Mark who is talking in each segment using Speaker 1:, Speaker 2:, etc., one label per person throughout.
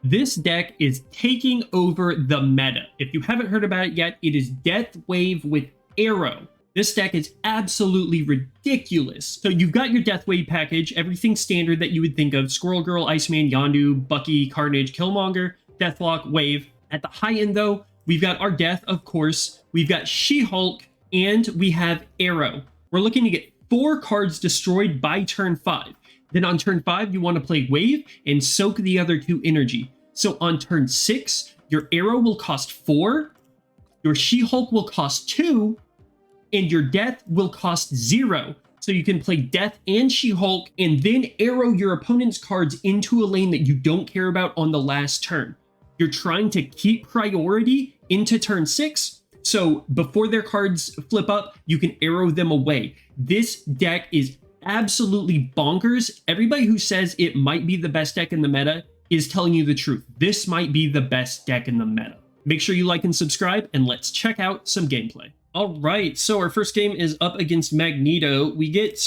Speaker 1: This deck is taking over the meta. If you haven't heard about it yet, it is Death Wave with Aero. This deck is absolutely ridiculous. So you've got your Death Wave package, everything standard that you would think of: Squirrel Girl, Iceman, Yondu, Bucky, Carnage, Killmonger, Deathlock, Wave. At the high end though, we've got our Death, of course, we've got She-Hulk, and we have Aero. We're looking to get 4 cards destroyed by turn 5. Then on turn 5, you want to play Wave and soak the other 2 energy. So on turn 6, your Aero will cost 4, your She-Hulk will cost 2, and your Death will cost 0. So you can play Death and She-Hulk and then Aero your opponent's cards into a lane that you don't care about on the last turn. You're trying to keep priority into turn 6, so before their cards flip up, you can Aero them away. This deck is absolutely bonkers. Everybody who says it might be the best deck in the meta is telling you the truth. This might be the best deck in the meta. Make sure you like and subscribe, and let's check out some gameplay. All right, so our first game is up against Magneto. We get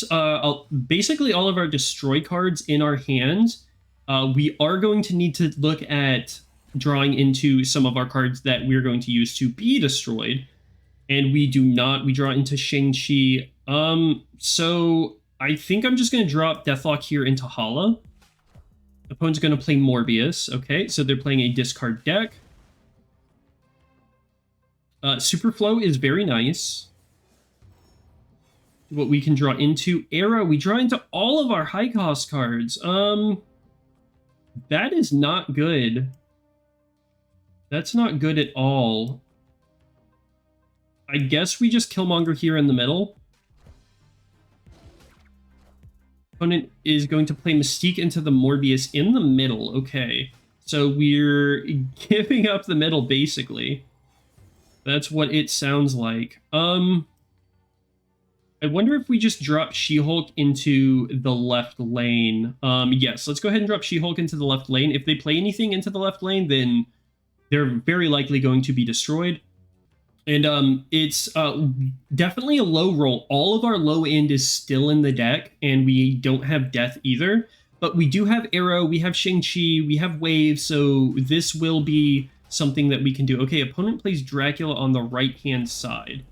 Speaker 1: basically all of our destroy cards in our hands. We are going to need to look at drawing into some of our cards that we're going to use to be destroyed. And we do not. We draw into Shang-Chi. So I think I'm just going to drop Deathlock here into Hala. Opponent's going to play Morbius. Okay, so they're playing a discard deck. Superflow is very nice. What we can draw into Aero, we draw into all of our high cost cards. That is not good. That's not good at all. I guess we just Killmonger here in the middle. Opponent is going to play Mystique into the Morbius in the middle. Okay, so we're giving up the middle basically. That's what it sounds like. I wonder if we just drop She-Hulk into the left lane. Yes, let's go ahead and drop She-Hulk into the left lane. If they play anything into the left lane, then they're very likely going to be destroyed. And it's definitely a low roll. All of our low end is still in the deck, and we don't have Death either. But we do have Aero, we have Shang-Chi, we have Wave, so this will be something that we can do. Okay, opponent plays Dracula on the right-hand side.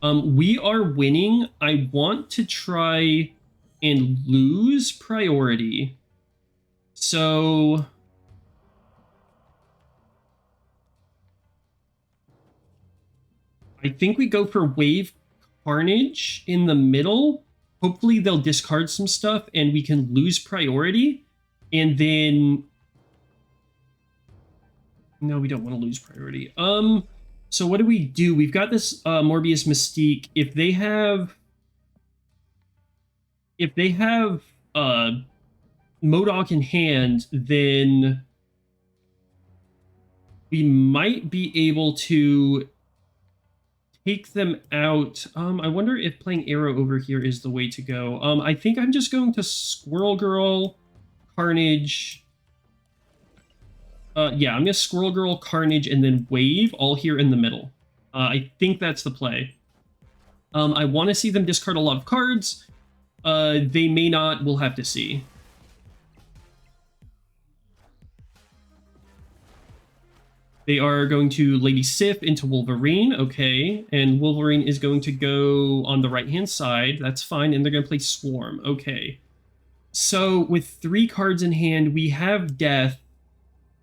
Speaker 1: We are winning. I want to try and lose priority. So I think we go for Wave Carnage in the middle. Hopefully they'll discard some stuff and we can lose priority. And then no, we don't want to lose priority. So what do? We've got this Morbius Mystique. If they have MODOK in hand, then we might be able to take them out. I wonder if playing Aero over here is the way to go. I think I'm just going to Squirrel Girl, Carnage. Yeah, I'm going to Squirrel Girl, Carnage, and then Wave, all here in the middle. I think that's the play. I want to see them discard a lot of cards. They may not. We'll have to see. They are going to Lady Sif into Wolverine. Okay, and Wolverine is going to go on the right-hand side. That's fine, and they're going to play Swarm. Okay. So with 3 cards in hand, we have Death,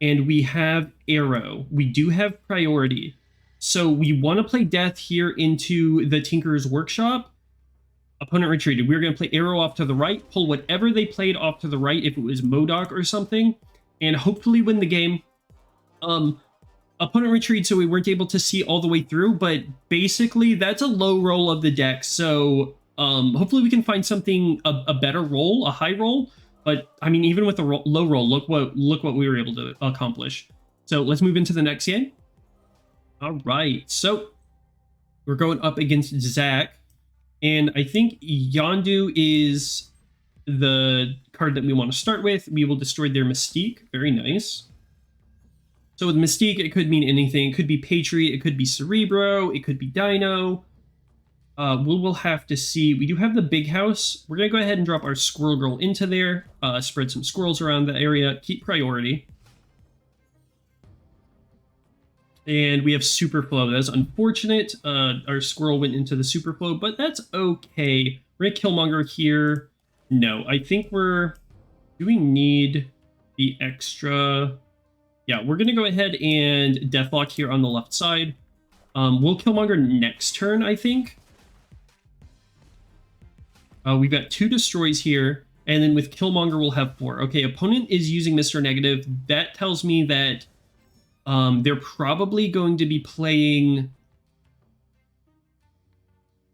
Speaker 1: and we have Aero. We do have priority. So we want to play Death here into the Tinkerer's Workshop. Opponent retreated. We're going to play Aero off to the right, pull whatever they played off to the right, if it was MODOK or something, and hopefully win the game. Opponent retreated, so we weren't able to see all the way through, but basically that's a low roll of the deck. So hopefully we can find something, a better roll, a high roll. But I mean, even with the low roll, look what we were able to accomplish. So let's move into the next game. All right, so we're going up against Zach, and I think Yondu is the card that we want to start with. We will destroy their Mystique. Very nice. So with Mystique, it could mean anything. It could be Patriot, it could be Cerebro, it could be Dino. We'll have to see. We do have the big house. We're going to go ahead and drop our Squirrel Girl into there. Spread some squirrels around the area. Keep priority. And we have super flow. That's unfortunate. Our squirrel went into the super flow, but that's okay. We're gonna Killmonger here. No, I think we're... Do we need the extra... Yeah, we're gonna go ahead and Deathlock here on the left side. We'll Killmonger next turn, I think. We've got 2 destroys here, and then with Killmonger we'll have 4. Okay, opponent is using Mr. Negative. That tells me that they're probably going to be playing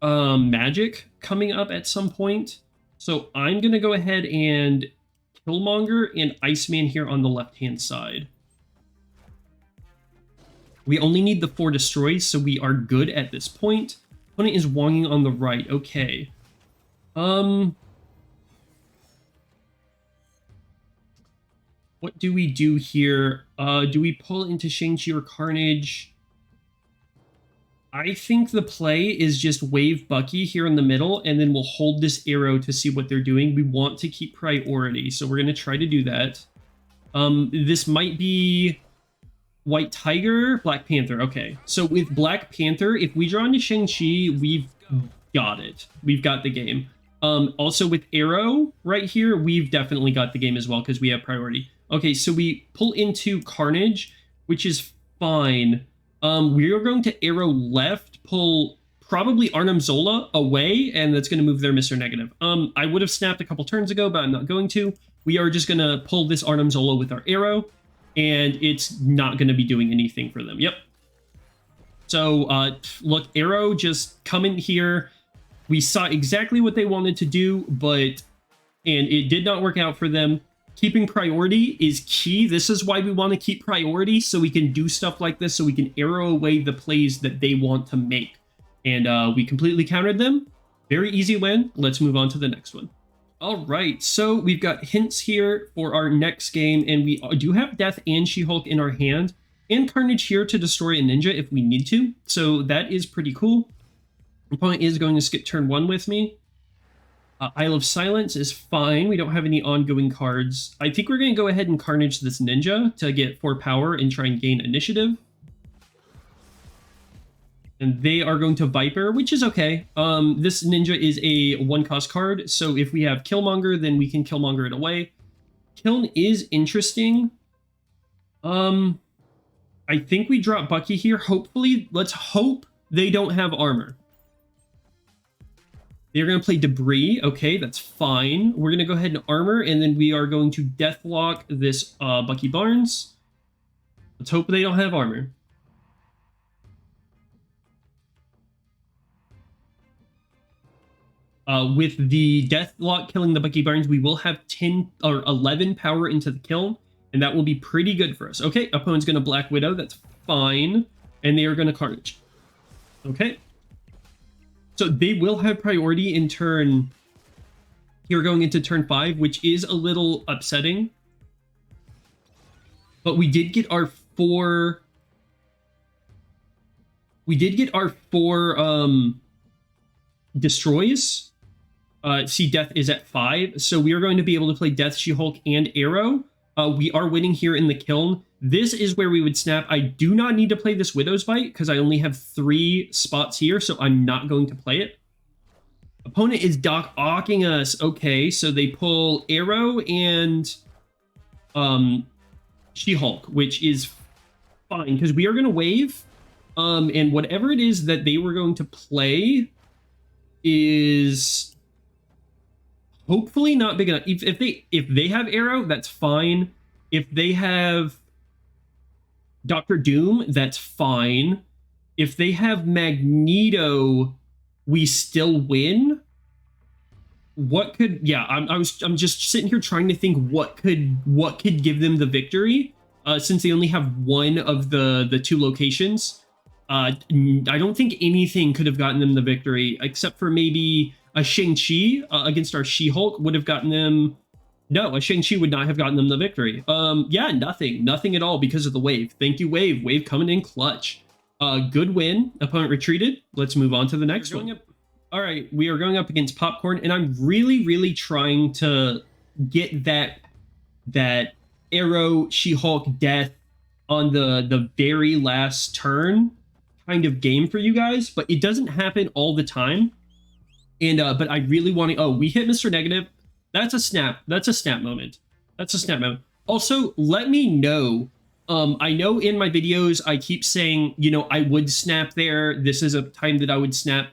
Speaker 1: Magic coming up at some point. So I'm going to go ahead and Killmonger and Iceman here on the left-hand side. We only need the 4 destroys, so we are good at this point. Opponent is Wonging on the right. Okay. What do we do here? Do we pull into Shang-Chi or Carnage? I think the play is just wave Bucky here in the middle, and then we'll hold this Aero to see what they're doing. We want to keep priority, so we're going to try to do that. This might be White Tiger, Black Panther. Okay, so with Black Panther, if we draw into Shang-Chi, we've got it. We've got the game. Also with Aero right here, we've definitely got the game as well because we have priority. Okay, so we pull into Carnage, which is fine. We are going to Aero left, pull probably Arnim Zola away, and that's going to move their Mr. Negative. I would have snapped a couple turns ago, but I'm not going to. We are just going to pull this Arnim Zola with our Aero, and it's not going to be doing anything for them. Yep. So, look, Aero just come in here. We saw exactly what they wanted to do, and it did not work out for them. Keeping priority is key. This is why we want to keep priority, so we can do stuff like this, so we can Aero away the plays that they want to make. And we completely countered them. Very easy win. Let's move on to the next one. All right, so we've got hints here for our next game, and we do have Death and She-Hulk in our hand, and Carnage here to destroy a ninja if we need to. So that is pretty cool. Opponent is going to skip turn 1 with me. Isle of Silence is fine. We don't have any ongoing cards. I think we're going to go ahead and Carnage this ninja to get 4 power and try and gain initiative. And they are going to Viper, which is okay. This ninja is a 1-cost card, so if we have Killmonger, then we can Killmonger it away. Kiln is interesting. I think we drop Bucky here. Hopefully, let's hope they don't have armor. They're going to play Debris. Okay, that's fine. We're going to go ahead and armor, and then we are going to Deathlock this Bucky Barnes. Let's hope they don't have armor. With the Deathlock killing the Bucky Barnes, we will have 10 or 11 power into the kill, and that will be pretty good for us. Okay, opponent's going to Black Widow. That's fine. And they are going to Carnage. Okay. So they will have priority in turn here going into turn 5, which is a little upsetting. But we did get our 4... We did get our 4 destroys. See, Death is at 5. So we are going to be able to play Death, She-Hulk, and Aero. We are winning here in the kiln. This is where we would snap. I do not need to play this Widow's Bite because I only have 3 spots here, so I'm not going to play it. Opponent is Doc-Ocking us. Okay, so they pull Aero and She-Hulk, which is fine because we are going to wave. And whatever it is that they were going to play is hopefully not big enough. If they have Aero, that's fine. If they have Dr. Doom, that's fine. If they have Magneto, we still win. What could... Yeah, I'm just sitting here trying to think what could give them the victory. Since they only have one of the 2 locations. I don't think anything could have gotten them the victory, except for maybe a Shang-Chi against our She-Hulk would have gotten them... No, a Shang-Chi would not have gotten them the victory. Yeah, nothing at all because of the wave. Thank you, wave. Wave coming in clutch. Good win. Opponent retreated. Let's move on to the next one. All right, we are going up against Popcorn, and I'm really trying to get that Aero, She-Hulk, Death on the very last turn kind of game for you guys, but it doesn't happen all the time. And but I really want to. Oh, we hit Mr. Negative. That's a snap. That's a snap moment. That's a snap moment. Also, let me know. I know in my videos I keep saying, you know, I would snap there. This is a time that I would snap.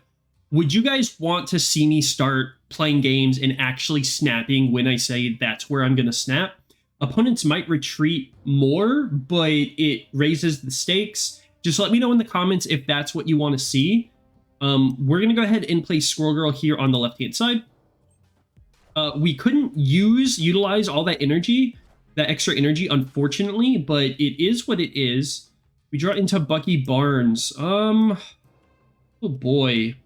Speaker 1: Would you guys want to see me start playing games and actually snapping when I say that's where I'm going to snap? Opponents might retreat more, but it raises the stakes. Just let me know in the comments if that's what you want to see. We're going to go ahead and play Squirrel Girl here on the left-hand side. We couldn't utilize all that energy, that extra energy, unfortunately, but it is what it is. We draw into Bucky Barnes. Oh boy.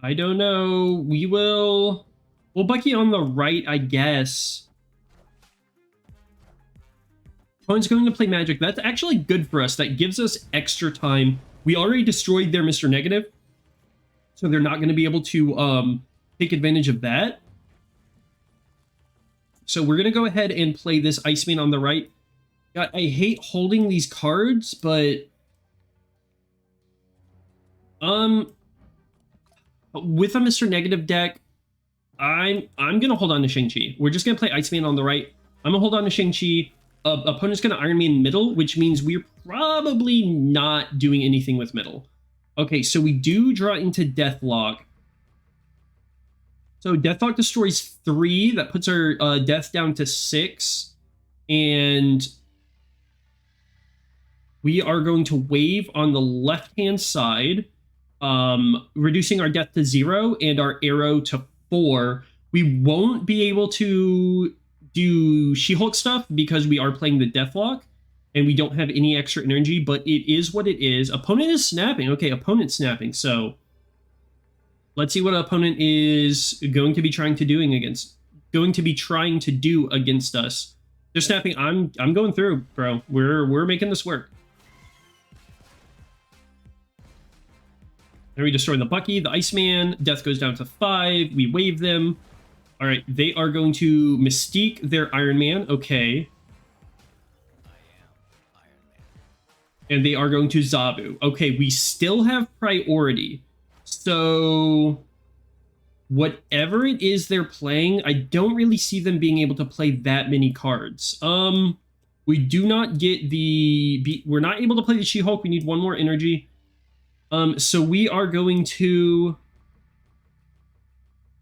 Speaker 1: I don't know. We'll Bucky on the right, I guess. Opponent's going to play Magic. That's actually good for us. That gives us extra time. We already destroyed their Mr. Negative, so they're not going to be able to take advantage of that. So we're going to go ahead and play this Iceman on the right. God, I hate holding these cards, but with a Mr. Negative deck, I'm gonna hold on to Shang-Chi. We're just gonna play Iceman on the right. I'm gonna hold on to Shang-Chi. Opponent's gonna Iron Man middle, which means we're probably not doing anything with middle. Okay, so we do draw into Deathlock. So Deathlock destroys 3. That puts our death down to 6. And we are going to wave on the left-hand side, reducing our death to 0 and our arrow to 4. We won't be able to do She-Hulk stuff because we are playing the Deathlock and we don't have any extra energy, but it is what it is. Opponent is snapping. Okay, opponent snapping. So let's see what opponent is going to be trying to do against us. They're snapping. I'm going through, bro. We're making this work. Then we destroy the Bucky, the Iceman. Death goes down to 5. We wave them. All right, they are going to Mystique their Iron Man. Okay. And they are going to Zabu. Okay, we still have priority. So whatever it is they're playing, I don't really see them being able to play that many cards. We do not get we're not able to play the She-Hulk. We need 1 more energy. So we are going to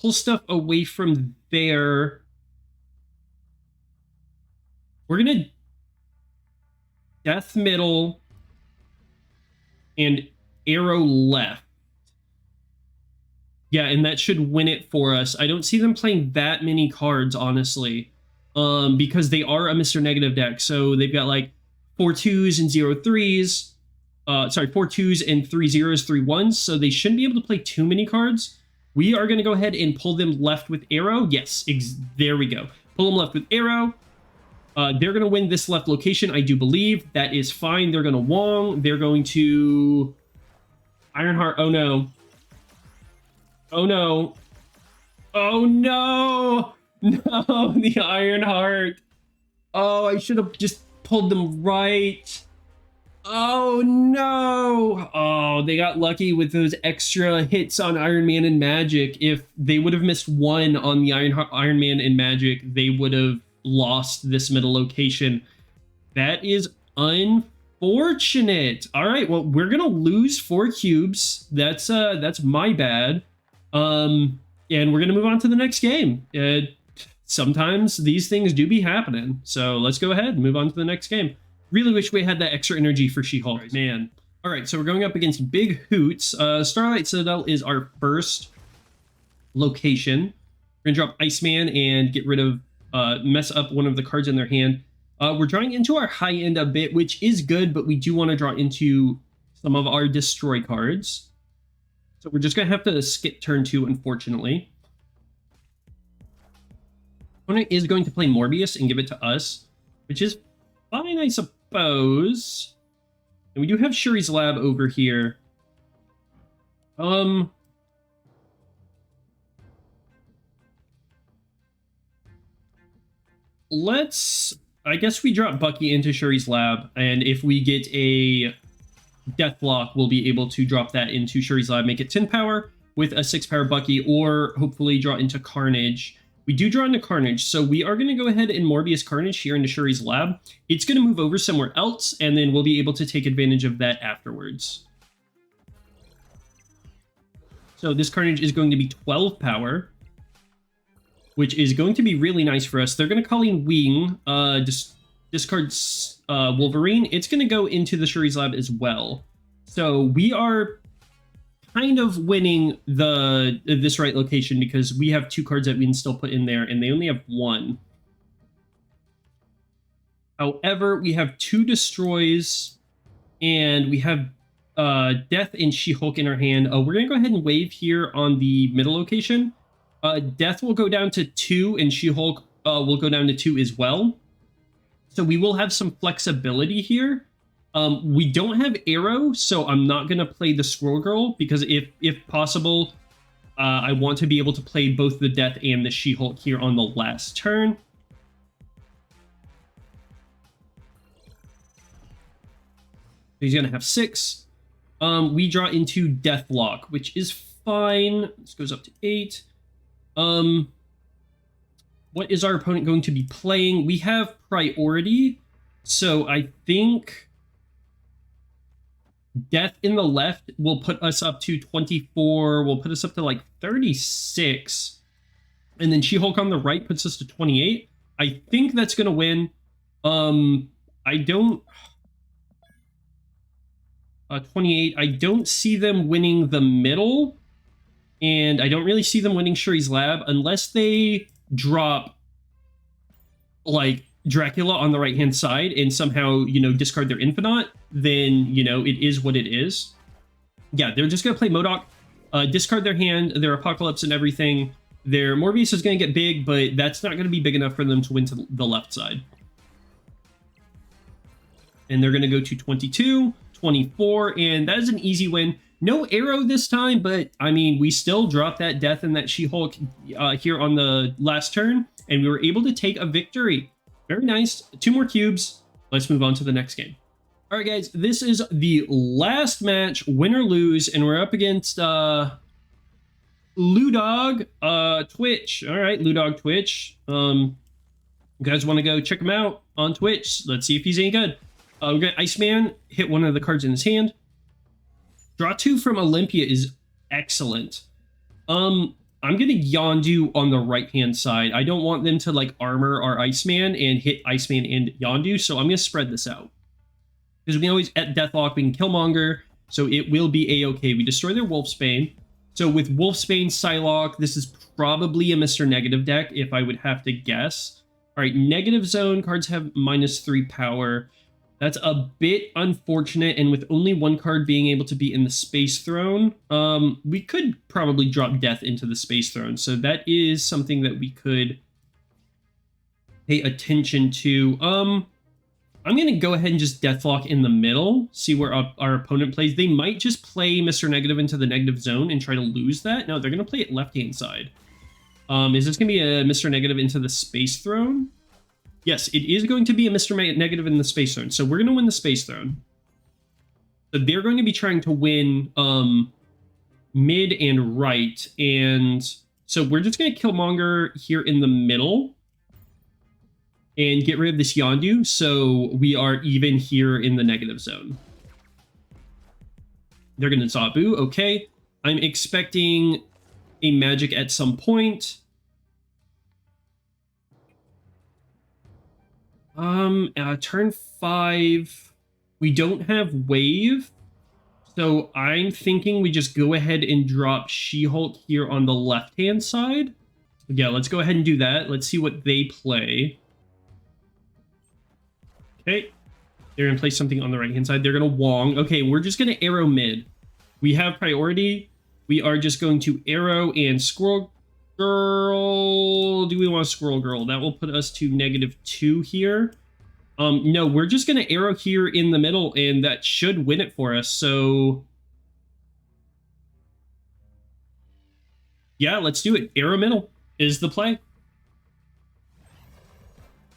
Speaker 1: pull stuff away from there. We're going to Death middle and Aero left. Yeah, and that should win it for us. I don't see them playing that many cards, honestly, because they are a Mr. Negative deck. So they've got like 4 2s and 0 3s. 4 2s and 3 0s, 3 1s. So they shouldn't be able to play too many cards. We are going to go ahead and pull them left with Aero. Yes, there we go. Pull them left with Aero. They're going to win this left location, I do believe. That is fine. They're going to Wong. They're going to Ironheart. Oh, no. Oh, no. Oh, no. No, the Ironheart. Oh, I should have just pulled them right. Oh, no. Oh, they got lucky with those extra hits on Iron Man and Magic. If they would have missed 1 on the Iron Man and Magic, they would have lost this middle location. That is unfortunate. All right, well, we're gonna lose 4 cubes. That's my bad. And we're gonna move on to the next game. Sometimes these things do be happening. So let's go ahead and move on to the next game. Really wish we had that extra energy for She-Hulk, man. All right, so we're going up against Big Hoots. Starlight Citadel is our first location. We're gonna drop Iceman and get rid of mess up one of the cards in their hand. We're drawing into our high end a bit, which is good, but we do want to draw into some of our destroy cards. So we're just going to have to skip turn 2, unfortunately. Opponent is going to play Morbius and give it to us, which is fine, I suppose. And we do have Shuri's Lab over here. I guess we drop Bucky into Shuri's lab, and if we get a Deathlock, we'll be able to drop that into Shuri's lab, make it 10 power with a 6 power Bucky, or hopefully draw into Carnage. We do draw into Carnage, so we are going to go ahead and Morbius Carnage here into Shuri's lab. It's going to move over somewhere else, and then we'll be able to take advantage of that afterwards. So this Carnage is going to be 12 power, which is going to be really nice for us. They're going to call in Wing, discard Wolverine. It's going to go into the Shuri's lab as well. So we are kind of winning this right location because we have 2 cards that we can still put in there, and they only have 1. However, we have 2 destroys, and we have Death and She-Hulk in our hand. We're going to go ahead and wave here on the middle location. Death will go down to 2, and She-Hulk will go down to 2 as well. So we will have some flexibility here. We don't have Aero, so I'm not going to play the Squirrel Girl, because if possible, I want to be able to play both the Death and the She-Hulk here on the last turn. He's going to have 6. We draw into Deathlock, which is fine. This goes up to 8. What is our opponent going to be playing? We have priority, so I think Death in the left will put us up to 24, will put us up to like 36, and then She-Hulk on the right puts us to 28. I think that's going to win. I don't... 28, I don't see them winning the middle, and I don't really see them winning Shuri's lab unless they drop like Dracula on the right hand side and somehow, you know, discard their Infinite. Then, you know, it is what it is. Yeah, they're just gonna play MODOK, discard their hand, their Apocalypse and everything. Their Morbius is gonna get big, but that's not gonna be big enough for them to win to the left side. And they're gonna go to 22, 24, and that is an easy win. No Aero this time, but I mean, we still dropped that Death and that She-Hulk here on the last turn, and we were able to take a victory. Very nice. 2 more cubes. Let's move on to the next game. All right, guys, this is the last match, win or lose, and we're up against Ludog Twitch. All right, Ludog Twitch. You guys want to go check him out on Twitch? Let's see if he's any good. We're going to Iceman, hit one of the cards in his hand. Draw 2 from Olympia is excellent. I'm going to Yondu on the right-hand side. I don't want them to, like, armor our Iceman and hit Iceman and Yondu, so I'm going to spread this out. Because we can always, at Deathlock, we can Killmonger, so it will be A-okay. We destroy their Wolfsbane. So with Wolfsbane, Psylocke, this is probably a Mr. Negative deck, if I would have to guess. All right, Negative Zone, cards have -3 power. That's a bit unfortunate, and with only 1 card being able to be in the Space Throne, we could probably drop Death into the Space Throne, so that is something that we could pay attention to. I'm going to go ahead and just Deathlock in the middle, see where our opponent plays. They might just play Mr. Negative into the Negative Zone and try to lose that. No, they're going to play it left-hand side. Is this going to be a Mr. Negative into the Space Throne? Yes, it is going to be a Mr. Negative in the Space Throne, so we're going to win the Space Throne. So they're going to be trying to win mid and right, and so we're just going to Killmonger here in the middle and get rid of this Yondu, so we are even here in the Negative Zone. They're going to Zabu, okay. I'm expecting a magic at some point. Turn 5, we don't have wave, so I'm thinking we just go ahead and drop She-Hulk here on the left-hand side. Yeah, let's go ahead and do that. Let's see what they play. Okay, they're gonna play something on the right-hand side. They're gonna Wong. Okay, we're just gonna Aero mid. We have priority. We are just going to Aero and Squirrel Girl. Do we want a Squirrel Girl? That will put us to -2 here. No, we're just going to Aero here in the middle, and that should win it for us. So, yeah, let's do it. Aero middle is the play.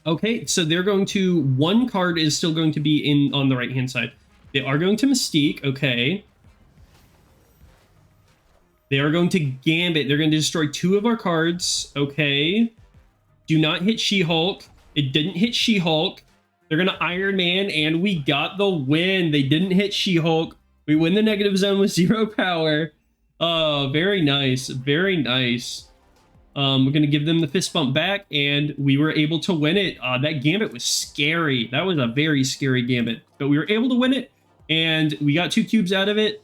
Speaker 1: Okay, so they're going to, one card is still going to be in on the right-hand side. They are going to Mystique, okay. They are going to Gambit. They're going to destroy 2 of our cards, okay. Do not hit She-Hulk. It didn't hit She-Hulk. They're going to Iron Man, and we got the win. They didn't hit She-Hulk. We win the negative zone with 0 power. Oh, very nice. Very nice. We're going to give them the fist bump back, and we were able to win it. That Gambit was scary. That was a very scary Gambit. But we were able to win it, and we got 2 cubes out of it.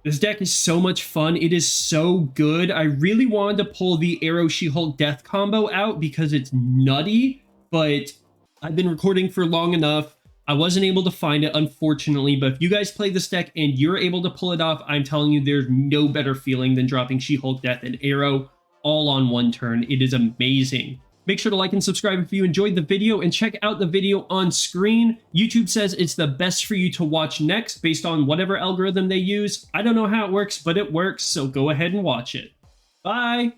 Speaker 1: This deck is so much fun. It is so good. I really wanted to pull the Aero She-Hulk Death combo out because it's nutty, but I've been recording for long enough. I wasn't able to find it, unfortunately, but if you guys play this deck and you're able to pull it off, I'm telling you, there's no better feeling than dropping She-Hulk Death and Aero all on one turn. It is amazing. Make sure to like and subscribe if you enjoyed the video, and check out the video on screen. YouTube says it's the best for you to watch next based on whatever algorithm they use. I don't know how it works, but it works, so go ahead and watch it. Bye!